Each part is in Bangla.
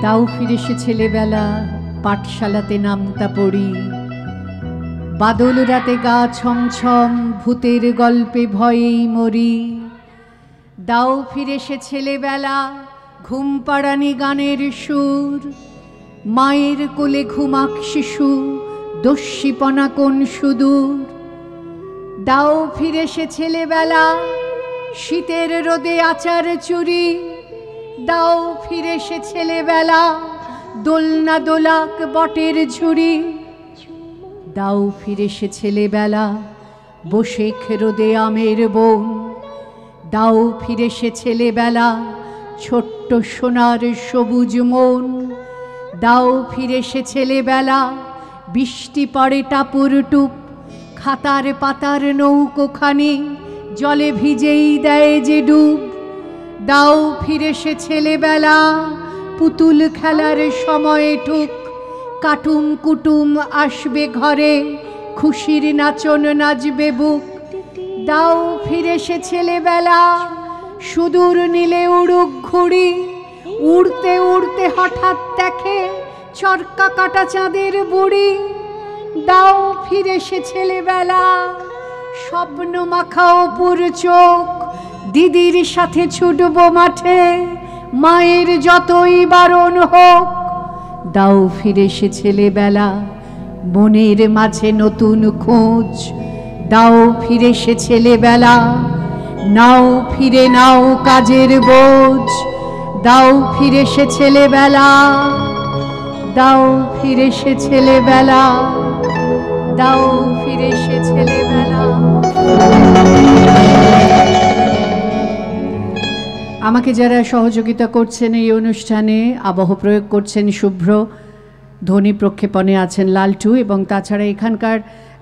দাও ফিরে সে ছেলেবেলা, পাঠশালাতে নামতা পড়ি, বাদল রাতে গা ছমছম, ভূতের গল্পে ভয়েই মরি। দাও ফিরে সে ছেলেবেলা, ঘুম পাড়ানি গানের সুর, মায়ের কোলে ঘুমাক শিশু, দস্যিপনা কোন সুদূর। দাও ফিরে সে ছেলেবেলা, শীতের রোদে আচার চুরি, দাও ফিরে সে ছেলেবেলা, দোলনা দোলাক বটের ঝুড়ি। দাও ফিরে সে ছেলেবেলা, বসেখ রোদে আমের বন, দাও ফিরে সে ছেলেবেলা, ছোট্ট সোনার সবুজ মন। দাও ফিরে সে ছেলেবেলা, বৃষ্টি পড়ে টাপুর টুপ, খাতার পাতার নৌকোখানি জলে ভিজেই দেয় যে ডুব। দাও ফিরে সে ছেলেবেলা, পুতুল খেলার সময়ে ঠুক, কাটুম কুটুম আসবে ঘরে, খুশির নাচন নাচবে বুক। দাও ফিরে সে ছেলেবেলা, সুদূর নীলে উড়ুক ঘুড়ি, উড়তে উড়তে হঠাৎ দেখে চরকা কাটা চাঁদের বুড়ি। দাও ফিরে সে ছেলেবেলা, স্বপ্ন মাখা অপুর চোখ, দিদির সাথে ছুটব মাঠে, মায়ের যতই বারণ হোক। দাও ফিরে সে ছেলেবেলা, মনের মাঝে নতুন খোঁজ, দাও ফিরে সে ছেলেবেলা, নাও ফিরে নাও কাজের বোঝ। দাও ফিরে সে ছেলেবেলা, দাও ফিরে সে ছেলেবেলা, দাও ফিরে সে ছেলেবেলা। আমাকে যারা সহযোগিতা করছেন এই অনুষ্ঠানে, আবহ প্রয়োগ করছেন শুভ্র, ধ্বনি প্রক্ষেপণে আছেন লালটু, এবং তাছাড়া এখানকার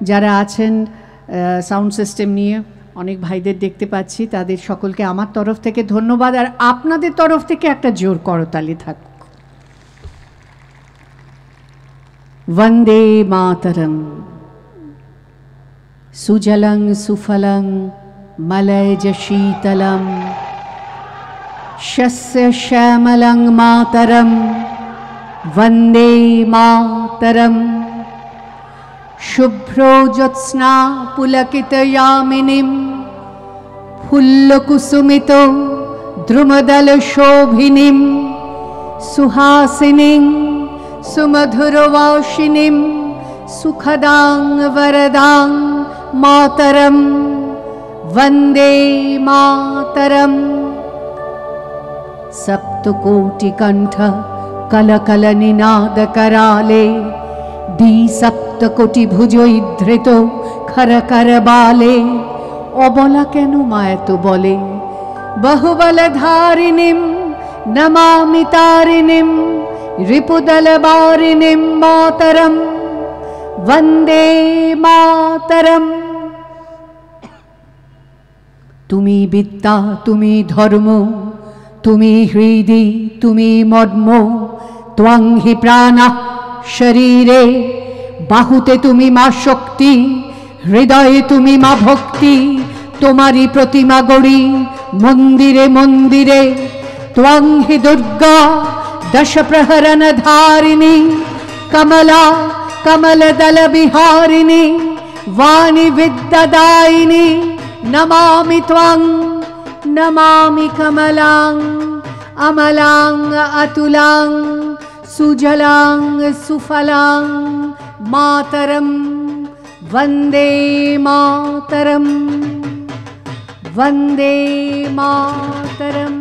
যারা আছেন সাউন্ড সিস্টেম নিয়ে অনেক ভাইদের দেখতে পাচ্ছি, তাদের সকলকে আমার তরফ থেকে ধন্যবাদ। আর আপনাদের তরফ থেকে একটা জোর করতালি থাক। বন্দে মাতরম। সুজলং সুফলং মলয়জ শীতলম, শস্য শ্যামলং মাতরম, বন্দে মাতরম। শুভ্রো জ্যোৎস্না পুলকিতয়ামিনীম, ফুল্লকুসুমিত দ্রুমদল শোভিনীম, সুহাসিনীং সুমধুরবাসিনীম, সুখদাং বরদাং মাতরম, বন্দে মাতরম। সপ্তকোটিকণ্ঠ কলকল নিনাদ कराले, দ্বিসপ্তকোটি ভুজৈধৃত খর কর বালে। অবলা কেন মা এত বলে, বহুবল ধারিণীম নমামি তারিণীম, রিপুদল বারিণীম মাতরম, বন্দে মাতরম। তুমি বিদ্যা, তুমি ধর্ম, তুমি হৃদি, তুমি মর্ম, ত্বং হি প্রাণা শরীরে, বাহুতে তুমি মা শক্তি, হৃদয়ে তুমি মা ভক্তি। তোমারই প্রতিমা গড়ি মন্দিরে মন্দিরে, ত্বং হি দুর্গা দশ প্রহরণ ধারিণী, কমলা কমলদল বিহারিণী, वाणी विद्यादायिनी नमामि त्वं नमामि कमलां अमलां अतुलां सुजलां सुफलां मातरं वन्दे मातरं वन्दे मातरं।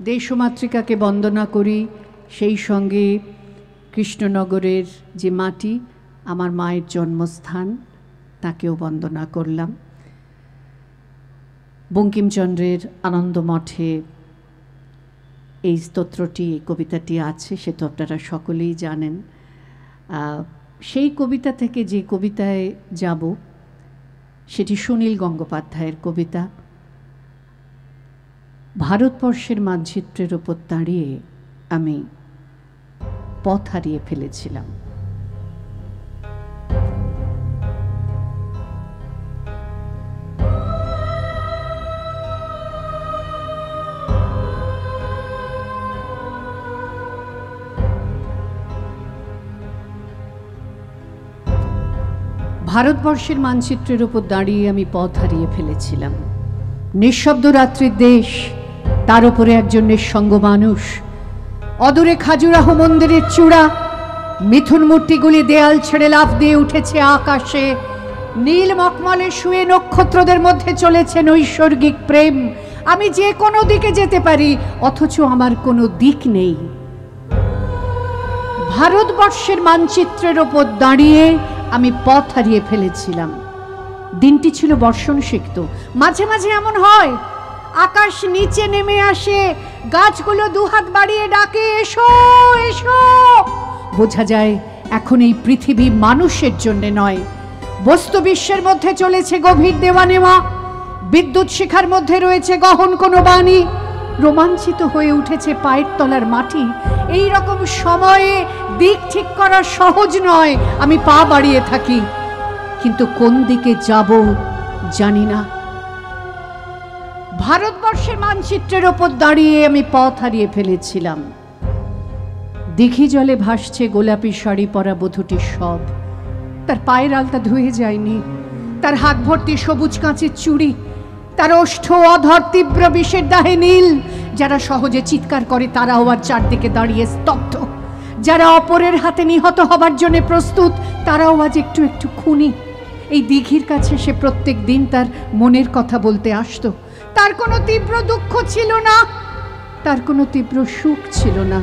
দেশমাতৃকাকে বন্দনা করি, সেই সঙ্গে কৃষ্ণনগরের যে মাটি আমার মায়ের জন্মস্থান তাকেও বন্দনা করলাম। বঙ্কিমচন্দ্রের আনন্দমঠে এই স্তোত্রটি, এই কবিতাটি আছে, সে তো আপনারা সকলেই জানেন। সেই কবিতা থেকে যে কবিতায় যাব সেটি সুনীল গঙ্গোপাধ্যায়ের কবিতা। ভারতবর্ষের মানচিত্রের ওপর দাঁড়িয়ে আমি পথ হারিয়ে ফেলেছিলাম। ভারতবর্ষের মানচিত্রের উপর দাঁড়িয়ে আমি পথ হারিয়ে ফেলেছিলাম। নিঃশব্দ রাত্রির দেশ, তার উপরে একজন নিঃসঙ্গ মানুষ। অদূরে খাজুরাহ মন্দিরের চূড়া, মিথুন মূর্তিগুলি দেয়াল ছেড়ে লাফ দিয়ে উঠেছে আকাশে। নীল মখমলে শুয়ে নক্ষত্রদের মধ্যে চলেছে নৈসর্গিক প্রেম। আমি যে কোনো দিকে যেতে পারি, অথচ আমার কোনো দিক নেই। ভারতবর্ষের মানচিত্রের ওপর দাঁড়িয়ে আমি পথ হারিয়ে ফেলেছিলাম। দিনটি ছিল বর্ষণ সিক্ত। মাঝে মাঝে এমন হয়, আকাশ নিচে নেমে আসে, গাছগুলো দুহাত বাড়িয়ে ডাকে, এসো এসো। বোঝা যায় এখন এই পৃথিবী মানুষের জন্য নয়, বস্তু বিশ্বের মধ্যে চলেছে গভীর দেওয়া নেওয়া। বিদ্যুৎ শিখার মধ্যে রয়েছে গহন কোনো বাণী। রোমাঞ্চিত হয়ে উঠেছে পায়ের তলার মাটি। এই রকম সময়ে দিক ঠিক করা সহজ নয়। আমি পা বাড়িয়ে থাকি, কিন্তু কোন দিকে যাব জানি না। ভারতবর্ষের মানচিত্রের ওপর দাঁড়িয়ে আমি পথ হারিয়ে ফেলেছিলাম। দিঘি জলে ভাসছে গোলাপি শাড়ি পরা বধূটির সব। তার পায়ের আলতা ধুয়ে যায়নি, তার হাত ভর্তি সবুজ কাঁচের চুড়ি, তার ওষ্ঠ অধর তীব্র বিষের দাহে নীল। যারা সহজে চিৎকার করে তারাও আর চারদিকে দাঁড়িয়ে স্তব্ধ। যারা অপরের হাতে নিহত হবার জন্য প্রস্তুত, তারাও আজ একটু একটু খুনি। এই দিঘির কাছে সে প্রত্যেক দিন তার মনের কথা বলতে আসতো। তার কোনো তীব্র দুঃখ ছিল না, তার কোনো তীব্র সুখ ছিল না।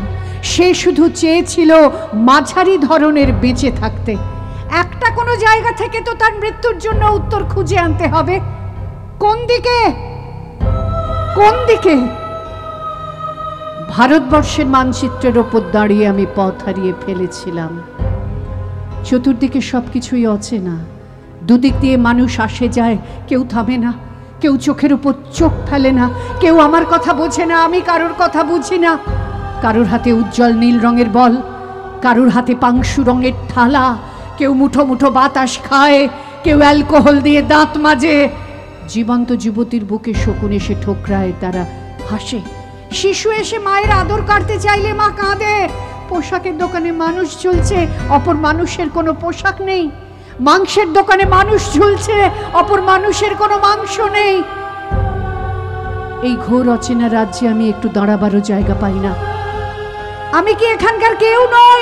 সে শুধু চেয়েছিল মাঝারি ধরনের বেঁচে থাকতে। একটা কোনো জায়গা থেকে তো তার মৃত্যুর জন্য উত্তর খুঁজে আনতে হবে। কোন দিকে, কোন দিকে? ভারতবর্ষের মানচিত্রের ওপর দাঁড়িয়ে আমি পথ হারিয়ে ফেলেছিলাম। চতুর্দিকে সবকিছুই অচেনা। দুদিক দিয়ে মানুষ আসে যায়, কেউ থামে না, কেউ চোখের উপর চোখ ফেলে না, কেউ আমার কথা বোঝে না, আমি কারোর কথা বুঝি না। কারোর হাতে উজ্জ্বল নীল রঙের বল, কারোর হাতে পাংশু রঙের থালা। কেউ মুঠো মুঠো বাতাস খায়, কেউ অ্যালকোহল দিয়ে দাঁত মাজে। জীবন্ত যুবতীর বুকে শকুন এসে ঠোকরায়, তারা হাসে। শিশু এসে মায়ের আদর কাটতে চাইলে মা কাঁদে। পোশাকের দোকানে মানুষ ঝুলছে, অপর মানুষের কোনো পোশাক নেই। মাংসের দোকানে মানুষ ঝুলছে, অপর মানুষের কোনো মাংস নেই। এই ঘোর অচেনা রাজ্যে আমি একটু দাঁড়াবারও জায়গা পাই না। আমি কি এখানকার কেউ নই?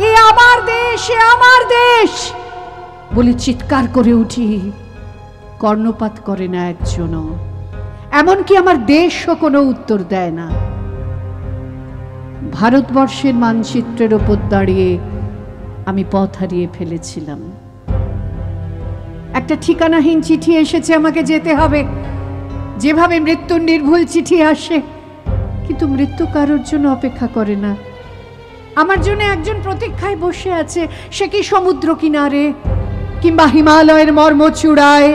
এ আমার দেশ, এ আমার দেশ বলে চিৎকার করে উঠি। কর্ণপাত করে না একজনও, এমনকি আমার দেশও কোনো উত্তর দেয় না। ভারতবর্ষের মানচিত্রের ওপর দাঁড়িয়ে আমি পথ হারিয়ে ফেলেছিলাম। একটা ঠিকানাহীন চিঠি এসেছে, আমাকে যেতে হবে। যেভাবে মৃত্যুর নির্ভুল চিঠি আসে, কিন্তু মৃত্যু কারোর জন্য অপেক্ষা করে না। আমার জন্য একজন প্রতীক্ষায় বসে আছে। সে কি সমুদ্র কিনারে, কিংবা হিমালয়ের মর্মচূড়ায়?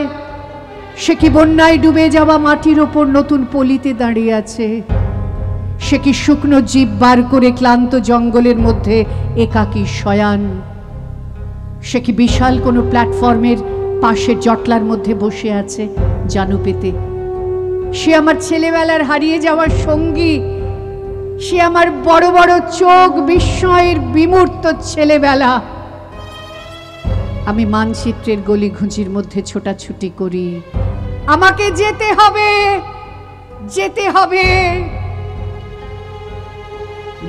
সে কি বন্যায় ডুবে যাওয়া মাটির ওপর নতুন পলিতে দাঁড়িয়ে আছে? সে কি শুকনো জীব বার করে ক্লান্ত জঙ্গলের মধ্যে একাকী শয়ান? সে কি বিশাল কোনো প্ল্যাটফর্মের পাশে জটলার মধ্যে বসে আছে জানু পেতে? সে আমার ছেলেবেলার হারিয়ে যাওয়ার সঙ্গী। সে আমার বড় বড় চোখ, বিস্ময়ের বিমূর্ত ছেলেবেলা। আমি মানচিত্রের গলি ঘুঁচির মধ্যে ছোটাছুটি করি। আমাকে যেতে হবে, যেতে হবে।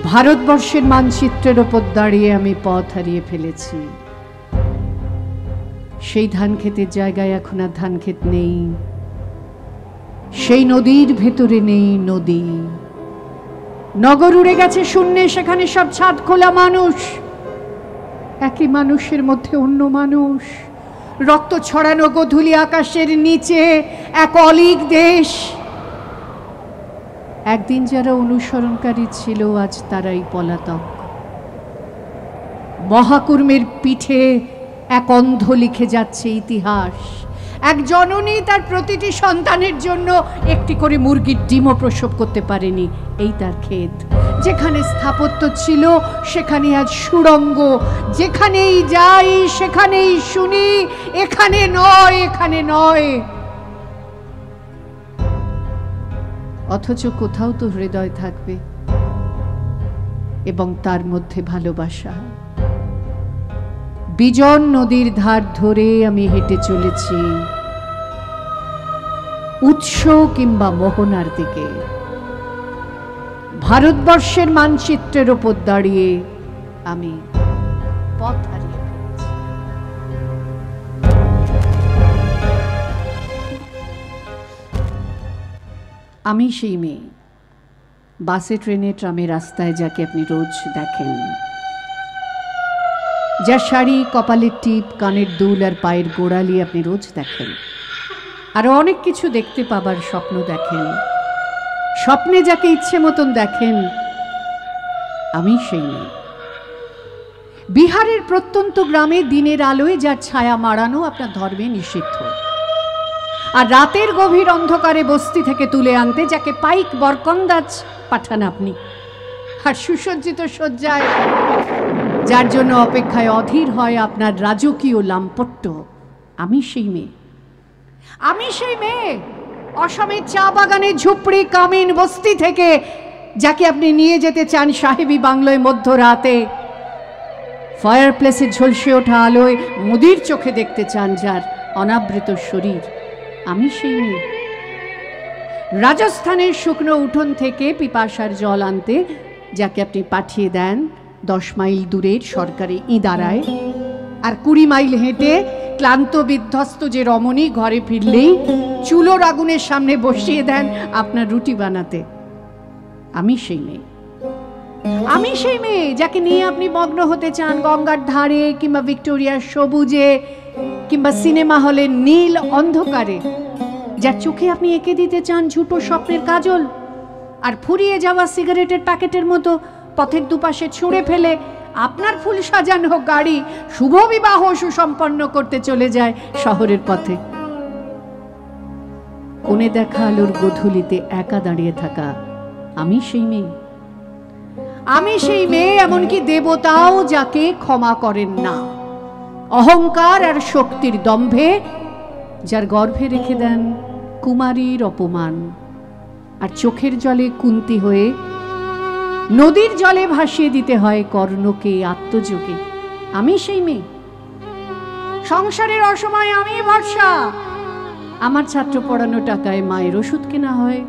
ভারতবর্ষের মানচিত্রের ওপর দাঁড়িয়ে আমি পথ হারিয়ে ফেলেছি। সেই ধান ক্ষেতের জায়গায় এখন আর ধান ক্ষেত নেই। সেই নদীর ভেতরে নেই নদী। নগর উড়ে গেছে শূন্যে, সেখানে সব ছাদ খোলা মানুষ। একই মানুষের মধ্যে অন্য মানুষ। রক্ত ছড়ানো গোধূলি আকাশের নিচে এক অলীক দেশ। একদিন যারা অনুসরণকারী ছিল, আজ তারাই পলাতক। মহাকুর্মের পিঠে এক অন্ধ লিখে যাচ্ছে ইতিহাস। এক জননী তার প্রতিটি সন্তানের জন্য একটি করে মুরগির ডিমও প্রসব করতে পারেনি। এই তার ক্ষেত। যেখানে স্থাপত্য ছিল সেখানে আজ সুড়ঙ্গ। যেখানেই যাই সেখানেই শুনি, এখানে নয়, এখানে নয়। অথচ কোথাও তো হৃদয় থাকবে, এবং তার মধ্যে ভালোবাসা। বিজন নদীর ধার ধরে আমি হেঁটে চলেছি উৎস কিংবা মোহনার দিকে। ভারতবর্ষের মানচিত্রের ওপর দাঁড়িয়ে আমি পথ হারিয়ে ফেলেছি। আমি সেই মেয়ে, বাসে ট্রেনে ট্রামে রাস্তায় যাকে আপনি রোজ দেখেন, যার শাড়ি, কপালের টিপ, কানের দুল আর পায়ের গোড়ালি আপনি রোজ দেখেন। আরো অনেক কিছু দেখতে পাবার স্বপ্ন দেখেন। স্বপ্নে যাকে ইচ্ছে মতন দেখেন, আমি সেই মেয়ে। বিহারের প্রত্যন্ত গ্রামে দিনের আলোয় যার ছায়া মাড়ানো আপনার ধর্মে নিষিদ্ধ, আর রাতের গভীর অন্ধকারে বস্তি থেকে তুলে আনতে যাকে পাইক বরকন্দাজ পাঠান আপনি, আর সুসজ্জিত শয্যায় যার জন্য অপেক্ষায় অধীর হয় আপনার রাজকীয় লাম্পট্য, আমি সেই মেয়ে। আমি সেই মেয়ে অসমের চা বাগানের ঝুপড়ি কামিন বস্তি থেকে যাকে আপনি নিয়ে যেতে চান সাহেবী বাংলোয় মধ্যরাতে, ফায়ার প্লেসে ঝলসে ওঠা আলোয় মুদির চোখে দেখতে চান যার অনাবৃত শরীর, আমি সেই মেয়ে। রাজস্থানের শুকনো উঠোন থেকে পিপাসার জল আনতে যাকে আপনি পাঠিয়ে দেন 10 মাইল দূরের সরকারি ইদারায়, আর 20 মাইল হেঁটে ক্লান্ত বিধ্বস্ত যে রমণী ঘরে ফিরলেই চুলোর আগুনের সামনে বসিয়ে দেন আপনার রুটি বানাতে, আমি সেই মেয়ে। আমি সেই মেয়ে যাকে নিয়ে আপনি মগ্ন হতে চান গঙ্গার ধারে কিংবা ভিক্টোরিয়ার সবুজে কিংবা সিনেমা হলের নীল অন্ধকারে, যার চোখে আপনি এঁকে দিতে চান ঝুটো স্বপ্নের কাজল, আর ফুরিয়ে যাওয়া সিগারেটের প্যাকেটের মতো পথের দুপাশে ছুঁড়ে ফেলে আপনার ফুল সাজানো গাড়ি শুভ বিবাহ সুসম্পন্ন করতে চলে যায় শহরের পথে। কোণে দেখা আলোর গধূলিতে একা দাঁড়িয়ে থাকা, আমি সেই মেয়ে। আমি সেই মেয়ে, এমনকি দেবতাও যাকে ক্ষমা করেন না অহংকার আর শক্তির দম্ভে, যার গর্ভে রেখে দেন কুমারীর অপমান, আর চোখের জলে কুন্তি হয়ে নদীর জলে ভাসিয়ে দিতে হয় কর্ণকে আত্মযোগে, আমি সেই মেয়ে। সংসারের অসময়ে আমি ভরসা, আমার ছাত্র পড়ানো টাকায় মায়ের ওষুধ কেনা হয়,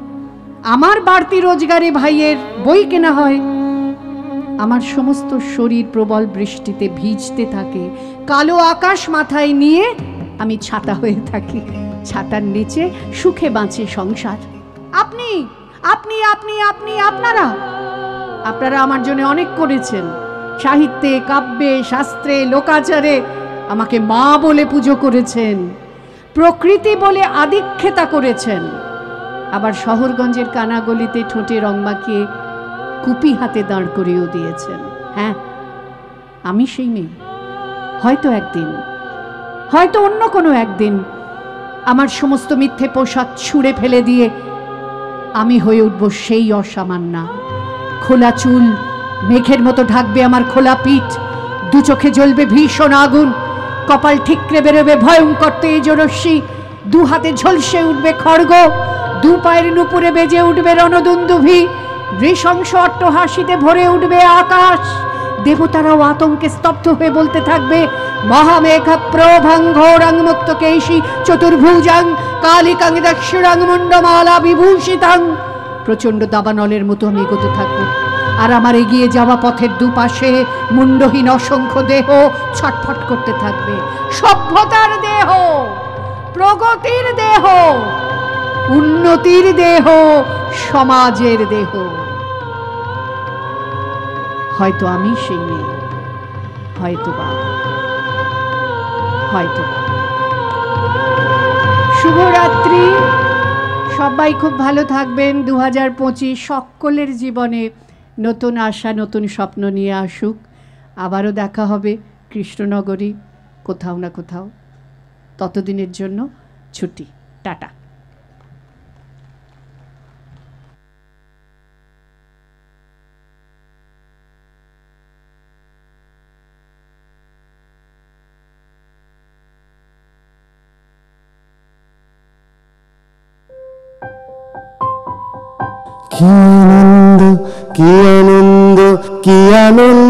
আমার বাড়তি রোজগারে ভাইয়ের বই কেনা হয়, আমার সমস্ত শরীর প্রবল বৃষ্টিতে ভিজতে থাকে, কালো আকাশ মাথায় নিয়ে আমি ছাতা হয়ে থাকি, ছাতার নিচে সুখে বাঁচে সংসার। আপনি আপনি আপনি আপনি আপনারা আপনারা আমার জন্য অনেক করেছেন, সাহিত্যে, কাব্যে, শাস্ত্রে, লোকাচারে আমাকে মা বলে পুজো করেছেন, প্রকৃতি বলে আদিক্ষেতা করেছেন, আবার শহরগঞ্জের কানাগলিতে ঠোঁটে রং মাখিয়ে কুপি হাতে দাঁড় করিয়েও দিয়েছেন। হ্যাঁ, আমি সেই মেয়ে। হয়তো একদিন, হয়তো অন্য কোনো একদিন আমার সমস্ত মিথ্যে পোশাক ছুঁড়ে ফেলে দিয়ে আমি হয়ে উঠব সেই অসামান্যা। খোলা চুল মেঘের মতো ঢাকবে আমার খোলা পিঠ, দু চোখে জ্বলবে ভীষণ আগুন, কপাল ঠিকরে বেরোবে ভয়ঙ্কর তেজরশ্মি, দু হাতে ঝলসে উঠবে খড়গ, দু পায়ের নুপুরে বেজে উঠবে রণদুন্দুভি, নৃশংস অট্টহাসিতে ভরে উঠবে আকাশ, দেবতারাও আতঙ্কে স্তব্ধ হয়ে বলতে থাকবে মহামেঘ প্রভাং ঘোরাং মুক্ত কেশী চতুর্ভুজাং কালিকাং দক্ষিণাং মুন্ডমালা বিভূষিতাং। প্রচন্ড দাবানলের মতো আমি এগোতে থাকবো, আর আমার এগিয়ে যাওয়া পথের দুপাশে মুন্ডহীন অসংখ্য দেহ ছটফট করতে থাকবে। সভ্যতার দেহ, প্রগতির দেহ, উন্নতির দেহ, সমাজের দেহ। হয়তো আমি সেই মেয়ে, হয়তোবা হয়তোবা। শুভরাত্রি, সবাই খুব ভালো থাকবেন। 2025 সকলের জীবনে নতুন আশা, নতুন স্বপ্ন নিয়ে আসুক। আবারও দেখা হবে কৃষ্ণনগরী কোথাও না কোথাও। ততদিনের জন্য ছুটি, টাটা। কি আনন্দ, কি আনন্দ, কি আনন্দ।